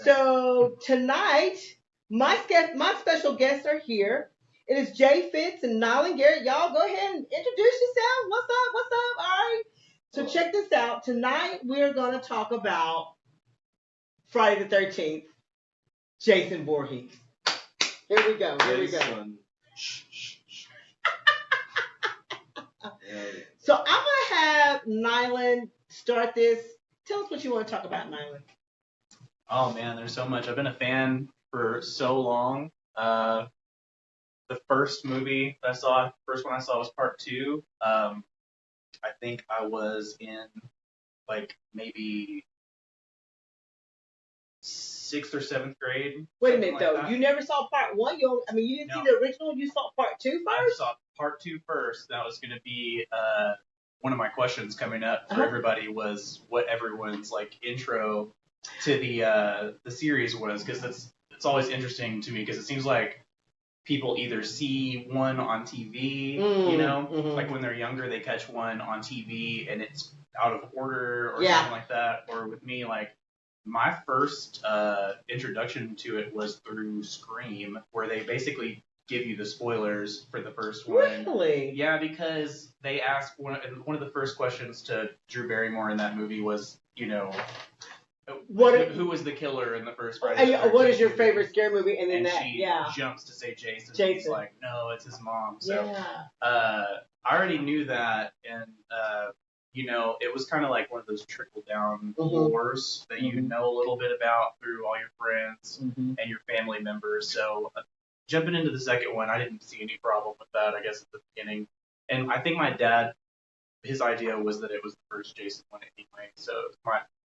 So tonight, my special guests are here. It is Jay Fitz and Nylan Garrett. Y'all go ahead and introduce yourselves. What's up? What's up? All right. So check this out. Tonight we're going to talk about Friday the 13th, Jason Voorhees. Here we go. Here we go. So I'm going to have Nylan start this. Tell us what you want to talk about, Nylan. Oh, man, there's so much. I've been a fan for so long. The first movie that I saw, first one I saw was part 2. I think I was in, like, maybe 6th or 7th grade. Wait a minute, though. You never saw part 1? You didn't see the original? You saw part 2 first? I saw part 2 first. That was going to be one of my questions coming up for everybody was what everyone's, like, intro to the series was, because it's always interesting to me, because it seems like people either see one on TV, like when they're younger, they catch one on TV and it's out of order or something like that. Or with me, like, my first introduction to it was through Scream, where they basically give you the spoilers for the first one. Really? Yeah, because they asked one of the first questions to Drew Barrymore in that movie was, who was the killer in the first Friday? What is your favorite scary movie? And then she jumps to say Jason. He's like, no, it's his mom. So I already knew that, and it was kind of like one of those trickle down wars that you know a little bit about through all your friends and your family members. So jumping into the second one, I didn't see any problem with that, I guess, at the beginning. And I think my dad, his idea was that it was the first Jason one anyway, so it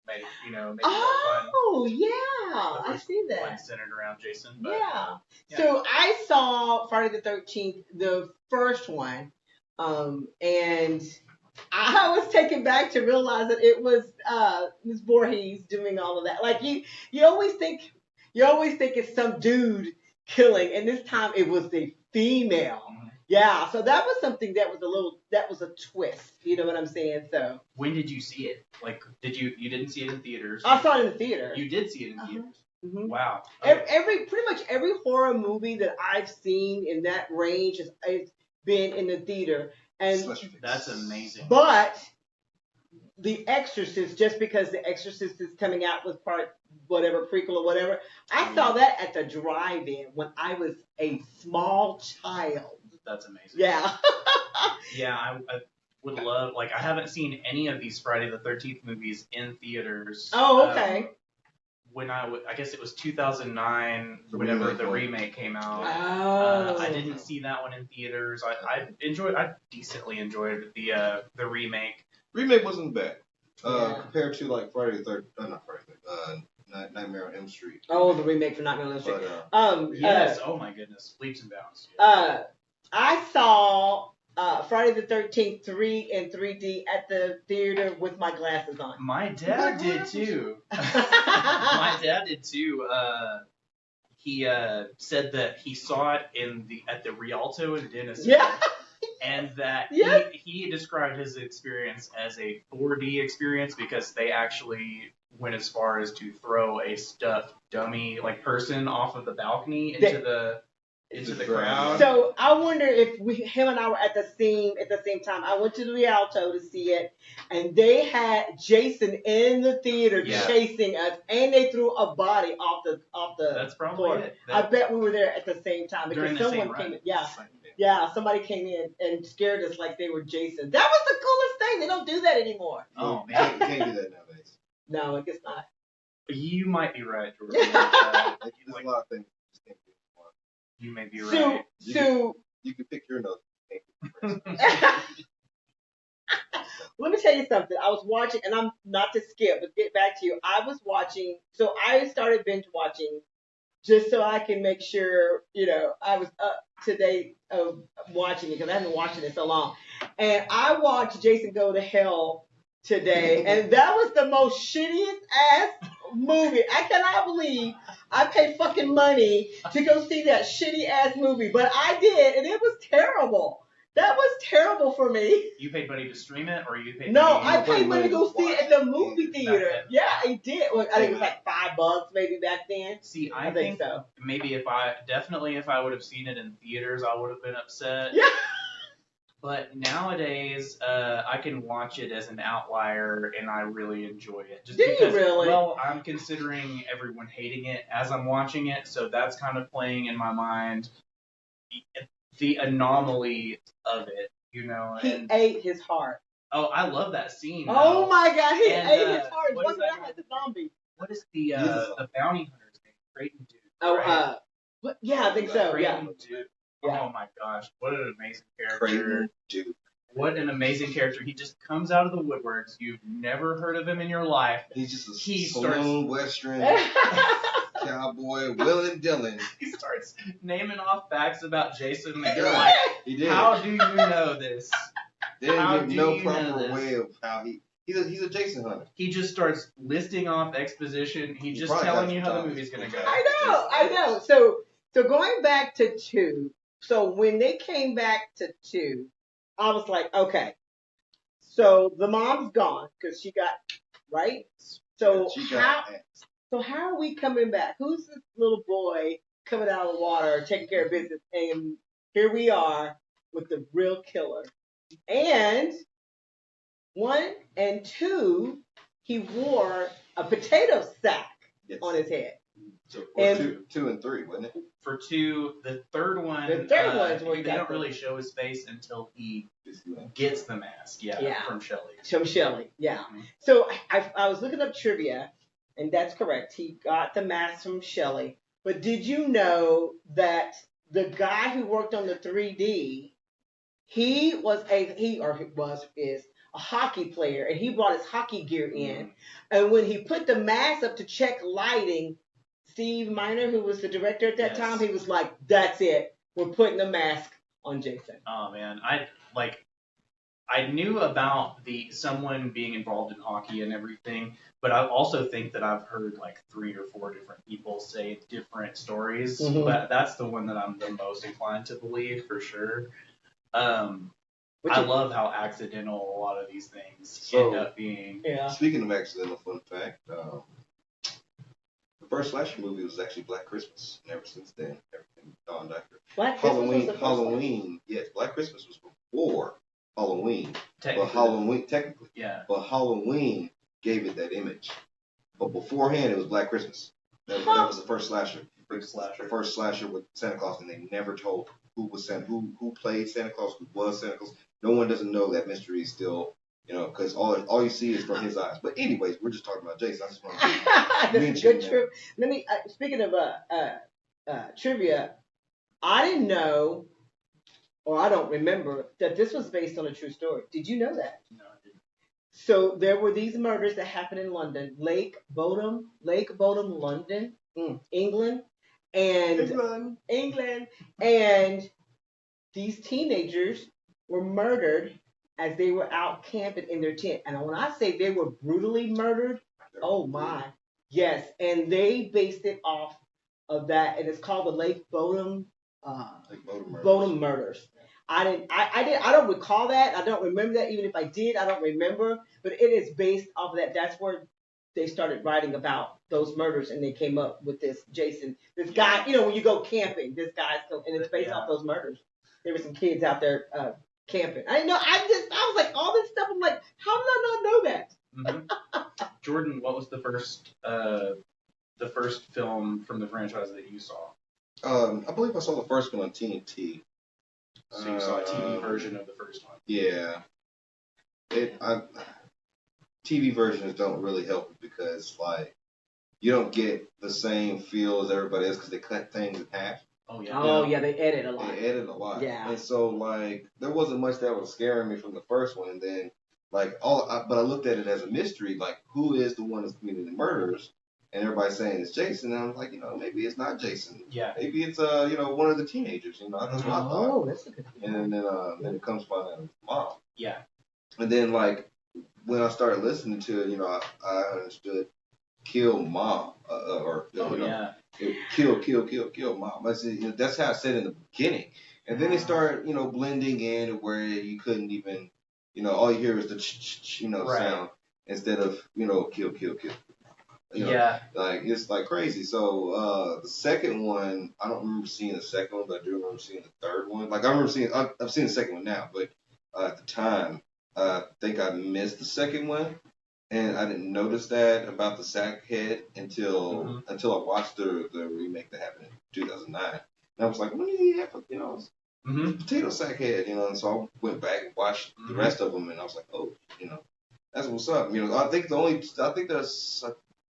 made it more fun. Oh, yeah. I see that. One centered around Jason. But, yeah. So I saw Friday the 13th, the first one, and I was taken back to realize that it was Ms. Voorhees doing all of that. Like, you always think it's some dude killing, and this time it was the female. Yeah, so that was something that was a twist. You know what I'm saying? So when did you see it? Like, you didn't see it in theaters? I saw it in the theater. You did see it in theaters? Mm-hmm. Wow. Pretty much every horror movie that I've seen in that range has been in the theater. And that's amazing. But The Exorcist, just because The Exorcist is coming out with part whatever, prequel or whatever, I saw that at the drive-in when I was a small child. That's amazing. Yeah. Yeah, I would love, like, I haven't seen any of these Friday the 13th movies in theaters. Oh, okay. When I guess it was 2009, whenever the remake came out. Oh. I didn't see that one in theaters. I decently enjoyed the remake. Remake wasn't bad. Compared to, like, Friday the 13th, not Friday the 13th, Nightmare on Elm Street. Oh, the remake for Nightmare on Elm Street. Yes, oh my goodness, leaps and bounds. I saw Friday the 13th 3 in 3D at the theater with my glasses on. My dad did too. My dad did too. He said that he saw it at the Rialto in Denison. Yeah. And that he described his experience as a 4D experience because they actually went as far as to throw a stuffed dummy person off of the balcony into the crowd. So I wonder if him and I were at the same time. I went to the Rialto to see it, and they had Jason in the theater chasing us, and they threw a body off the That's probably floor. it. I bet we were there at the same time because someone came in. Yeah, somebody came in and scared us like they were Jason. That was the coolest thing. They don't do that anymore. Oh man, you can't do that nowadays. No, I guess not. You might be right, Jordan. There's a lot of things you just can't do anymore. You may be right. You can pick your nose. Let me tell you something. I was watching, and I'm not to skip, but get back to you. I was watching, so I started binge watching just so I can make sure, I was up to date of watching it because I haven't watched it in so long. And I watched Jason Go to Hell today, and that was the most shittiest ass movie. I cannot believe I paid fucking money to go see that shitty ass movie, but I did, and it was terrible. That was terrible for me. You paid money to stream it, or you paid? No, I paid money to go see it at the movie theater. Yeah, I did. Well, I think it was like high bugs maybe back then. See, I think so. Maybe if I would have seen it in theaters, I would have been upset. Yeah. But nowadays, I can watch it as an outlier, and I really enjoy it. Just Do because, you really? Well, I'm considering everyone hating it as I'm watching it, so that's kind of playing in my mind the anomaly of it, you know. He ate his heart. Oh, I love that scene. Oh my God, he And, ate his heart. what is Wasn't that that the zombie? What is the bounty hunter's name? Creighton Duke. Oh, right? yeah, I think so. Yeah. Creighton Duke. Yeah. Oh my gosh, what an amazing character. Creighton Duke. What an amazing character. He just comes out of the woodworks. You've never heard of him in your life. He's just a He saloon western cowboy, willing Dylan. He starts naming off facts about Jason, and you're Yeah, like, he did. how do you know this? They didn't how give do no you know proper this? way of how he's a Jason hunter. He just starts listing off exposition. He's just probably telling got you some how the time. movie's going to go. I know. So going back to 2, so when they came back to 2, I was like, okay. So the mom's gone because she got, right? So how are we coming back? Who's this little boy coming out of the water, taking care of business? And here we are with the real killer. And 1 and 2, he wore a potato sack on his head. So And- 2 and 3, wasn't it? For 2, the third one, The third one's where he they got don't the- really show his face until he Disneyland. gets the mask. Yeah. From Shelley. From Shelley, yeah. Mhm. So I was looking up trivia, and that's correct. He got the mask from Shelley. But did you know that the guy who worked on the 3D, is a hockey player, and he brought his hockey gear in. And when he put the mask up to check lighting, Steve Miner, who was the director at that Yes. time, he was like, "That's it. We're putting the mask on Jason." Oh man, I knew about someone being involved in hockey and everything, but I also think that I've heard like 3 or 4 different people say different stories. Mhm. But that's the one that I'm the most inclined to believe for sure. Which I is- love how accidental a lot of these things So- end up being. Yeah. Speaking of accidental fun fact, the first slasher movie was actually Black Christmas. And ever since then, everything dawned after. Black Christmas was the first one. Halloween, yes, Black Christmas was before Halloween. But Technically. Halloween, technically. Yeah. But Halloween gave it that image. But beforehand, it was Black Christmas. That was the first slasher. First slasher. The first slasher with Santa Claus, and they never told who was Santa, who played Santa Claus, who was Santa Claus. No one doesn't know that mystery is still, because all you see is from his eyes. But anyways, we're just talking about Jason. I just want to That's a mention good that. trip. Let me. Speaking of trivia, I didn't know, or I don't remember that this was based on a true story. Did you know that? No, I didn't. So there were these murders that happened in London, Lake Bodom, London, England, and and these teenagers were murdered as they were out camping in their tent. And when I say they were brutally murdered, oh my, yes, and they based it off of that, and it's called the Lake Bodom Bodom murders. I don't recall that. I don't remember that. Even if I did, I don't remember. But it is based off of that. That's where they started writing about those murders, and they came up with this Jason, this guy. When you go camping, this guy's and it's based off those murders. There were some kids out there camping. I know. I was like all this stuff. I'm like, how did I not know that? Mm-hmm. Jordan, what was the first film from the franchise that you saw? I believe I saw the first one on TNT. So you saw a TV version of the first one. Yeah. TV versions don't really help because, you don't get the same feel as everybody else because they cut things in half. Oh, yeah. Oh, yeah, they edit a lot. They edit a lot. Yeah. And so, there wasn't much that was scaring me from the first one. And then, but I looked at it as a mystery, who is the one that's committing the murders? And everybody's saying it's Jason. And I'm like, maybe it's not Jason. Yeah. Maybe it's, one of the teenagers. That's what I thought. Oh, that's a good thing. And then it comes from his mom. Yeah. And then, when I started listening to it, I understood kill mom. Kill mom. That's how I said in the beginning. And then it started, blending in where you couldn't even, all you hear is the Right. sound instead of, kill. Like it's like crazy. So the second one, I don't remember seeing the second one, but I do remember seeing the third one. Like I remember seeing, I've seen the second one now, but at the time, I think I missed the second one, and I didn't notice that about the sack head until I watched the remake that happened in 2009. And I was like, what do you have? Potato sack head, and so I went back and watched the rest of them, and I was like, oh, that's what's up. I think there's a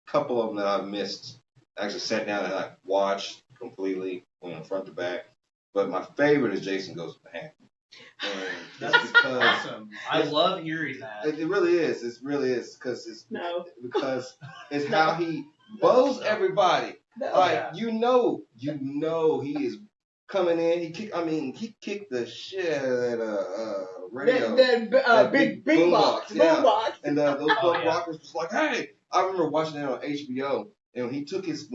couple of them that I missed. I actually sat down and I watched completely, front to back. But my favorite is Jason Goes to Manhattan. And that's because awesome. I love hearing that. It really is. It really is because it's how he bows everybody. You know he is coming in. He kicked the shit out of radio. That big box. Yeah. Boombox. And those rockers was like, hey. I remember watching that on HBO, and when he took his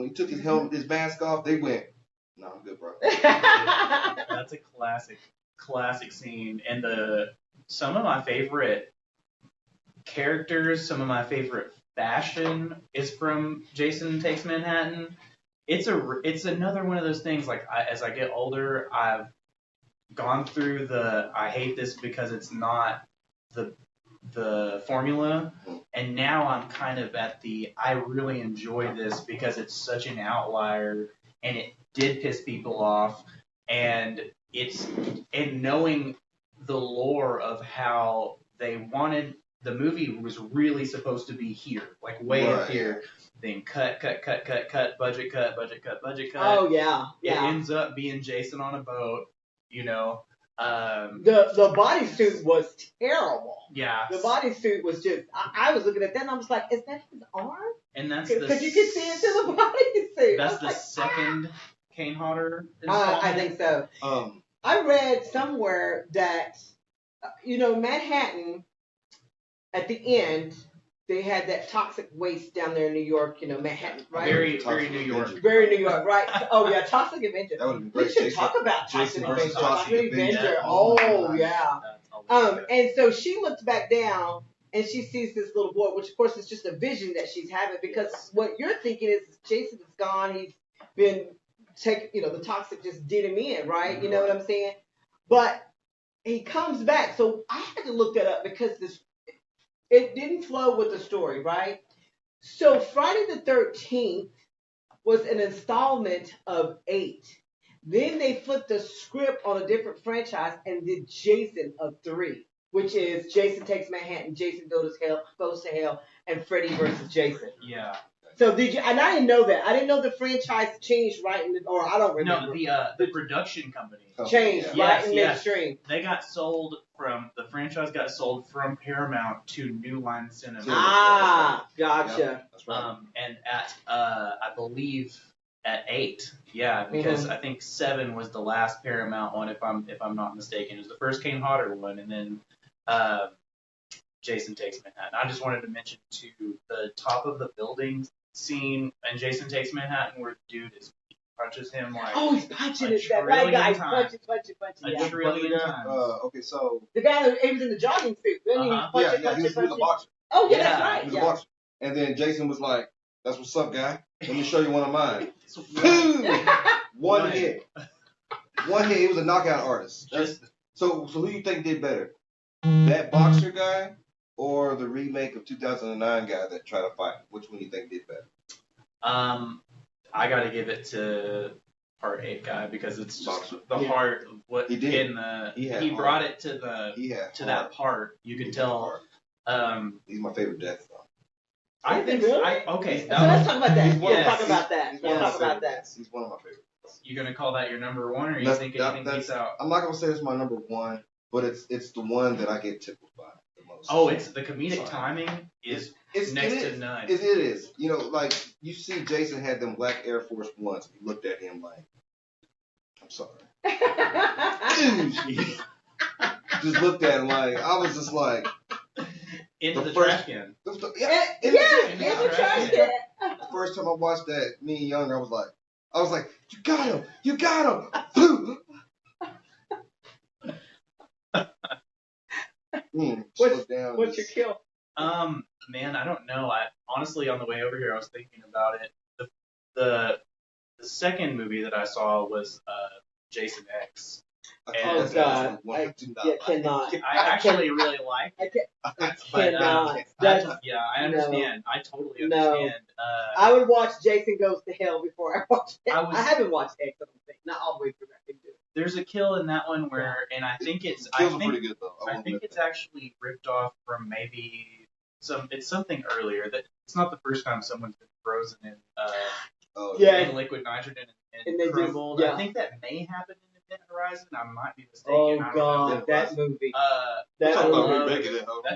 helmet, his mask off, they went, "No, I'm good, bro." That's a classic scene, and some of my favorite characters, some of my favorite fashion is from Jason Takes Manhattan. It's another one of those things. Like as I get older, I've gone through I hate this because it's not the formula, and now I'm kind of at I really enjoy this because it's such an outlier, and it did piss people off, and knowing the lore of how they wanted the movie was really supposed to be here, like way up here, then cut, budget cut. Oh yeah. It ends up being Jason on a boat, The bodysuit was terrible. Yeah. The bodysuit was just. I was looking at that and I was like, "Is that his arm?" And that's because you can see into the bodysuit. That's the second Kane Hodder. I think so. I read somewhere that Manhattan at the end. They had that toxic waste down there in New York, Manhattan, right? Very New York. Very New York, right? Oh, yeah, Toxic Avenger. That would have been great. We should talk about Toxic Avenger. Toxic Avenger. Oh, yeah. And so she looks back down, and she sees this little boy, which, of course, is just a vision that she's having, because what you're thinking is Jason is gone. He's been the toxic just did him in, right? Mm-hmm. You know what I'm saying? But he comes back. So I had to look that up because it didn't flow with the story, right? So Friday the 13th was an installment of 8. Then they flipped the script on a different franchise and did Jason of 3, which is Jason Takes Manhattan, Jason Goes to Hell, and Freddy versus Jason. Yeah. So did you? And I didn't know that. I didn't know the franchise changed right or I don't remember. No, the production company changed right in midstream. They got sold the franchise got sold from Paramount to New Line Cinema. Ah, gotcha. Yep, that's right. And at I believe at 8, because I think 7 was the last Paramount one, if I'm not mistaken. It was the first Kane Hodder one, and then Jason Takes Manhattan. I just wanted to mention too the top of the building scene and Jason Takes Manhattan where the dude punches him like he's punching it. That right guy punching. A trillion times. Okay, so the guy that was in the jogging suit. Then he punching. He was a boxer. Oh yeah, that's right. He was a boxer. And then Jason was like, "That's what's up, guy. Let me show you one of mine." One hit. He was a knockout artist. So who do you think did better? That boxer guy or the remake of 2009 guy that tried to fight? Which one do you think did better? I got to give it to Part 8 guy because it's just the heart. What he did. He brought it to that part. You could tell. He's my favorite death though. I think okay. So let's talk about that. He's one Let's talk about that. He's one of my favorites. You gonna call that your number one, or you think anything beats out? I'm not gonna say it's my number one, but it's the one that I get tickled by the most. Oh, it's the comedic timing is next to none. It is. Like you see, Jason had them black Air Force Ones. You looked at him like, I'm sorry. Just looked at him like I was just like. Into the trash can. In the trash can. The first time I watched that, me and Younger, I was like, you got him. What's your kill? Man, I don't know. I honestly, on the way over here, I was thinking about it. The second movie that I saw was Jason X. Oh God, I cannot. I actually really liked it. I cannot. I understand. I totally understand. I would watch Jason Goes to Hell before I watch it. I haven't watched X, I don't think. Not all the way through. I think. There's a kill in that one where, and I think it's. Kills are pretty good though. I think it's actually ripped off from maybe it's something earlier that it's not the first time someone's been frozen in in liquid nitrogen and crumbled. I think that may happen in Event Horizon. I might be mistaken. Oh God, that movie. That's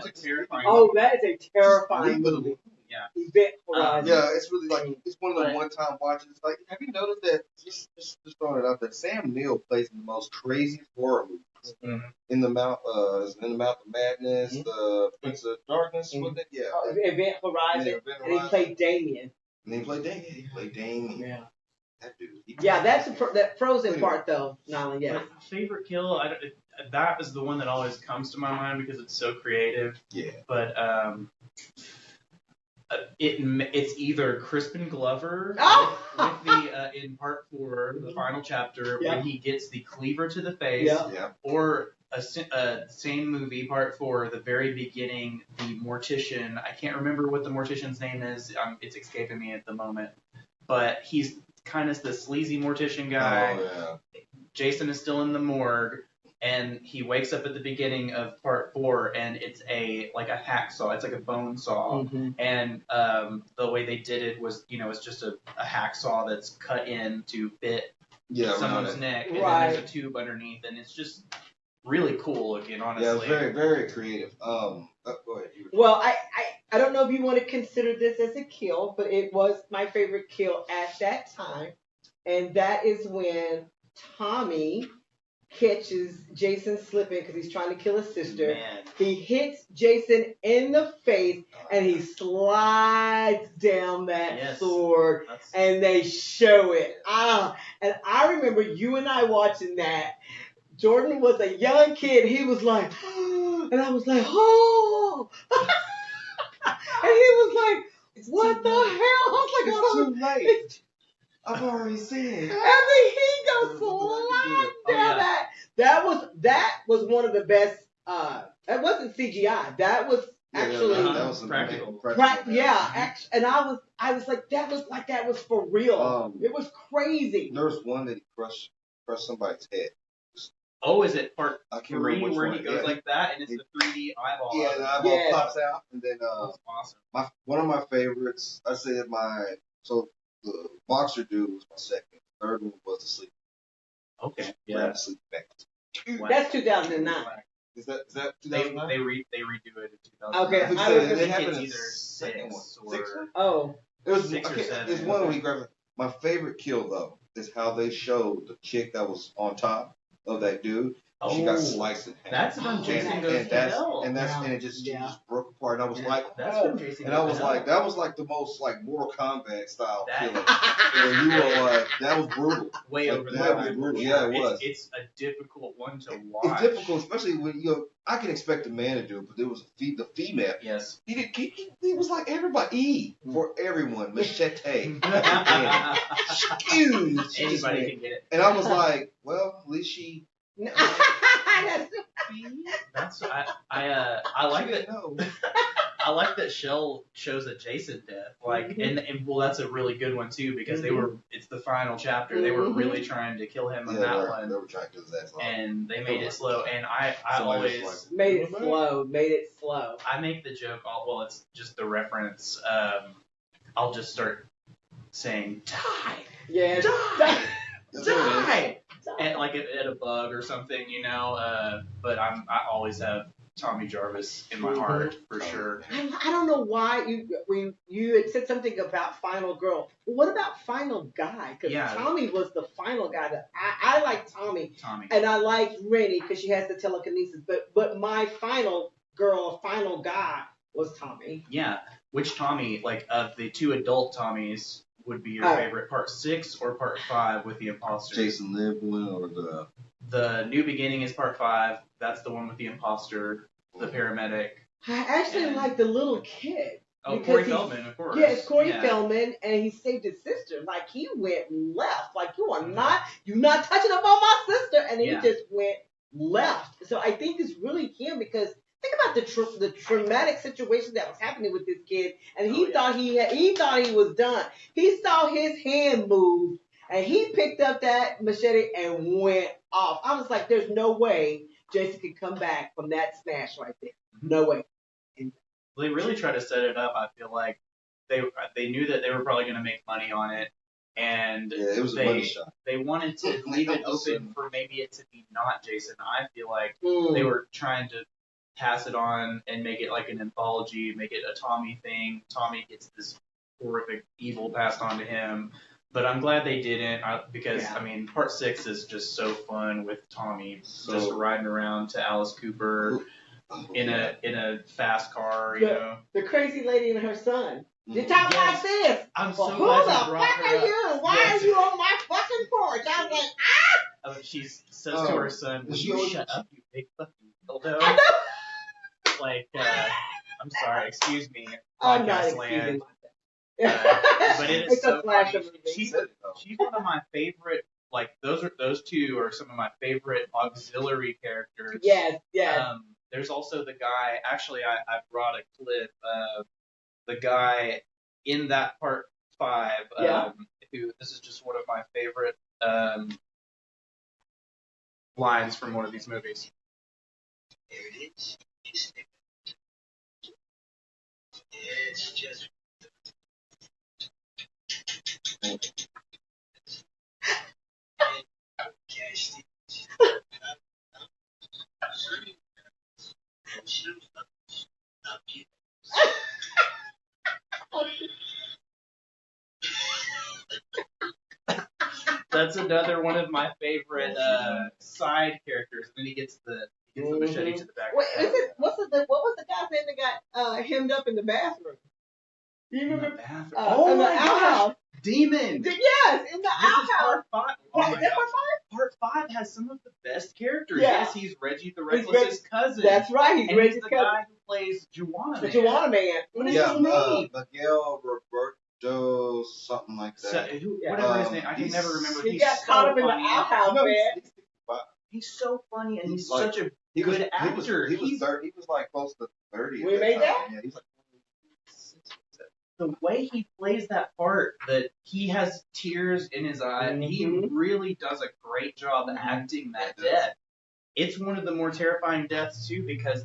a terrifying. Oh, that is a terrifying movie. Yeah. Event Horizon. It's really like it's one of the one-time watches. Like, have you noticed that? Just throwing it out that Sam Neill plays in the most craziest horror movies. Mm-hmm. In the Mouth of Madness, the Prince of Darkness, wasn't it? Yeah. Event Horizon. And he played Damien. He played Damien. Yeah. That dude. That frozen part though, Nylan. Yeah. My favorite kill, that is the one that always comes to my mind because it's so creative. Yeah. But it's either Crispin Glover with the in part 4, the final chapter, when he gets the cleaver to the face, or a same movie part 4, the very beginning, the mortician. I can't remember what the mortician's name is. It's escaping me at the moment, but he's kind of the sleazy mortician guy. Oh, yeah. Jason is still in the morgue. And he wakes up at the beginning of part 4, and it's a hacksaw. It's like a bone saw. Mm-hmm. And the way they did it was, it's just a hacksaw that's cut in to fit someone's neck, and then there's a tube underneath, and it's just really cool looking, honestly. Yeah, it's very, very creative. Go ahead. Well, I don't know if you want to consider this as a kill, but it was my favorite kill at that time, and that is when Tommy catches Jason slipping because he's trying to kill his sister. Man. He hits Jason in the face and he slides down that sword and they show it. And I remember you and I watching that. Jordan was a young kid. He was like, and I was like, oh. And he was like, what the hell? I was like, it's too late. I've already seen it. And then he goes sliding down that. That was one of the best. That wasn't CGI. That was actually that was practical. And I was like, that was for real. It was crazy. There was one that he crushed somebody's head. Oh, is it part I can't 3 remember where which he one. goes like that and it's the 3D eyeball? Yeah, the eyeball pops out, and then that's awesome. one of my favorites. I say that the boxer dude was my second. Third one was the sleep. Okay. Yeah. Sleep back. That's 2009. Is that 2009? They redo it in 2009. Okay. I think happened it's in either 6 or... Six one? Oh. It was 6 or 7. There's one where he grabbed. My favorite kill though is how they showed the chick that was on top of that dude. She got sliced in half. That's when Jason goes to hell. And it just broke apart. And I was like, that's when Jason and I was like, that was like the most like Mortal Kombat style killing. Where you were like, that was brutal. Way over the That was brutal. Yeah, it was. It's a difficult one to watch. It's difficult, especially when I can expect a man to do it, but there was the female. Yes. He was like everybody. For everyone. Machete. Huge. Anybody can get it. And I was like, well, at least she. That's I like that. I like that Shell shows a Jason death. And that's a really good one too because it's the final chapter. They were really trying to kill him on that one. They were trying to do that. And they made it slow. And I always made it slow. I make the joke. It's just the reference. I'll just start saying die. Yeah. Die. And at a bug or something, but I always have Tommy Jarvis in my heart for sure. I don't know why you had said something about Final Girl. What about Final Guy? Because Tommy was the final guy. That I like Tommy, and I like Rennie because she has the telekinesis. But my final girl, final guy was Tommy. Yeah, which Tommy? Of the 2 adult Tommies. Would be your favorite, part 6 or part 5 with the imposter? Jason Live one or the New Beginning is part 5. That's the one with the imposter, the paramedic. I actually like the little kid. Oh, Corey Feldman, of course. Yes, Corey Feldman, and he saved his sister. Like, he went left. Like, you're not touching up on my sister. And he just went left. So I think it's really him because think about the traumatic situation that was happening with this kid. And he thought he thought he was done. He saw his hand move, and he picked up that machete and went off. I was like, there's no way Jason could come back from that smash right there. No way. Well, they really tried to set it up. I feel like they knew that they were probably going to make money on it, and it was a money shot. They wanted to leave it open for maybe it to be not Jason. I feel like they were trying to pass it on and make it like an anthology, make it a Tommy thing. Tommy gets this horrific evil passed on to him. But I'm glad they didn't because, I mean, part 6 is just so fun with Tommy just riding around to Alice Cooper. In a fast car, you know. The crazy lady and her son. They talk like this. I'm so who glad the fuck are you? Why are you on my fucking porch? I was like, ah! She says to her son, "Will you shut up, you big fucking dildo?" I know. Like, I'm sorry, excuse me, I'm not podcast land. But it is so funny. She's one of my favorite. Like, those two are some of my favorite auxiliary characters. Yes. There's also the guy, actually, I brought a clip of the guy in that part 5, who, this is just one of my favorite lines from one of these movies. There it is. It's just... That's another one of my favorite side characters. And then he gets the machete to the back. Wait, what was the guy's name that got hemmed up in the bathroom? Do you remember? Oh my gosh! Demon! Yes, in the outhouse. Part 5. Oh my gosh. Part 5 has some of the best characters. Yeah. Yes, he's Reggie the Reckless's cousin. That's right, he's Reggie's the cousin. guy who plays Juana Man. The Juana Man. What is his name? Miguel Roberto, something like that. Whatever his name, I can never remember. He got caught up in the outhouse, man. He's so funny, and he's such a good actor. He was like close to 30. We made that? Yeah, he's like. The way he plays that part, that he has tears in his eye, and he really does a great job acting that death. It's one of the more terrifying deaths, too, because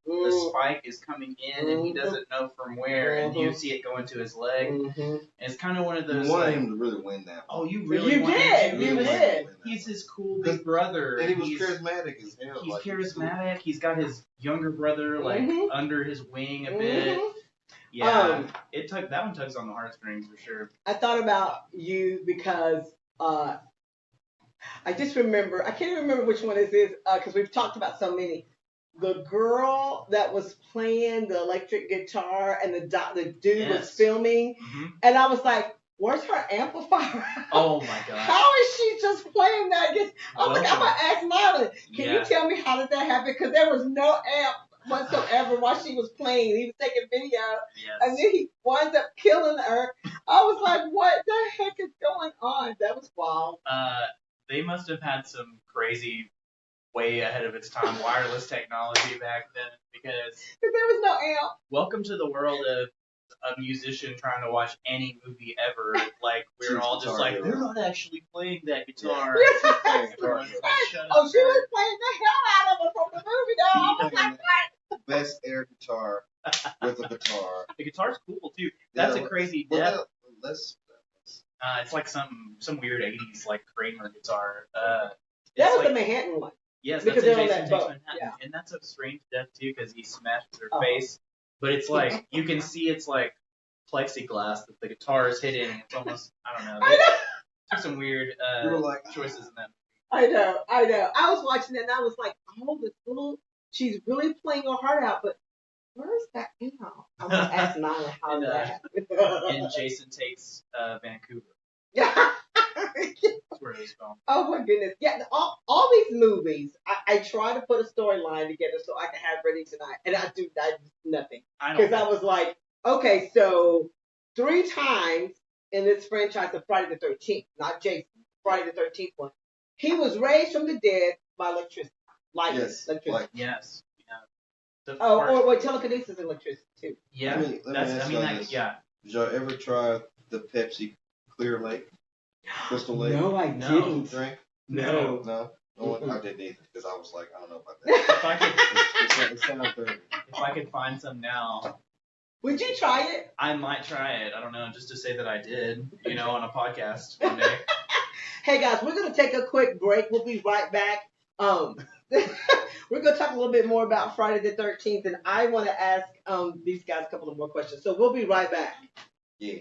the spike is coming in, and he doesn't know from where, and you see it go into his leg. And it's kind of one of those... You wanted him to really win that one. Oh, you really wanted him to You did. He's his cool big brother. And he was charismatic as hell. He's charismatic. He's got his younger brother, like, under his wing a bit. Yeah, that one tugs on the heartstrings for sure. I thought about you because I just remember, I can't even remember which one this is because we've talked about so many. The girl that was playing the electric guitar and the dude was filming, and I was like, where's her amplifier? Oh my god! How is she just playing that guitar? I was like, I'm gonna ask Nylan, can you tell me how did that happen? Because there was no amp whatsoever while she was playing. He was taking video, and then he winds up killing her. I was like, what the heck is going on? That was wild. They must have had some crazy, way ahead of its time wireless technology back then, because there was no amp. Welcome to the world of a musician trying to watch any movie ever. Like, we're all just like, they're not actually playing that guitar. She was playing the hell out of it from the movie, though. I was like, what? Best air guitar with a guitar. The guitar's cool, too. That's a crazy death. It's like some weird 80s, like, Kramer guitar. That was like, the Manhattan one. Yes, that's in Jason Takes Manhattan. Yeah. And that's a strange death, too, because he smashed her face. But it's like, you can see it's like plexiglass that the guitar is hitting. It's almost, I don't know. Took some weird choices in that. I know. I was watching it and I was like, oh, this little, she's really playing her heart out, but where's that amp? I'm going to ask Nylan how that happened. And Jason Takes Vancouver. Yeah. That's where it was from. Oh my goodness. Yeah, all these movies, I try to put a storyline together so I can have ready tonight. And I do nothing. I Because don't. I was like, okay, so 3 times in this franchise of Friday the 13th, not Jason, Friday the 13th one, he was raised from the dead by electricity. Yes, Electricity. like Yes. Yeah. The Oh, part- or wait, telekinesis and electricity too. yeah. let me That's. ask I mean, y'all that, this. yeah. Did y'all ever try the Pepsi Clear Lake, Crystal Lake? No, I No. didn't. Drink? No. No, Mm-mm. I didn't either because I was like, I don't know about that. If I could, It sounds dirty. if I could find some now, Would you try it? I might try it. I don't know, just to say that I did. On a podcast one day. Hey guys, we're gonna take a quick break. We'll be right back. We're gonna talk a little bit more about Friday the 13th, and I want to ask these guys a couple of more questions. So we'll be right back. Yeah.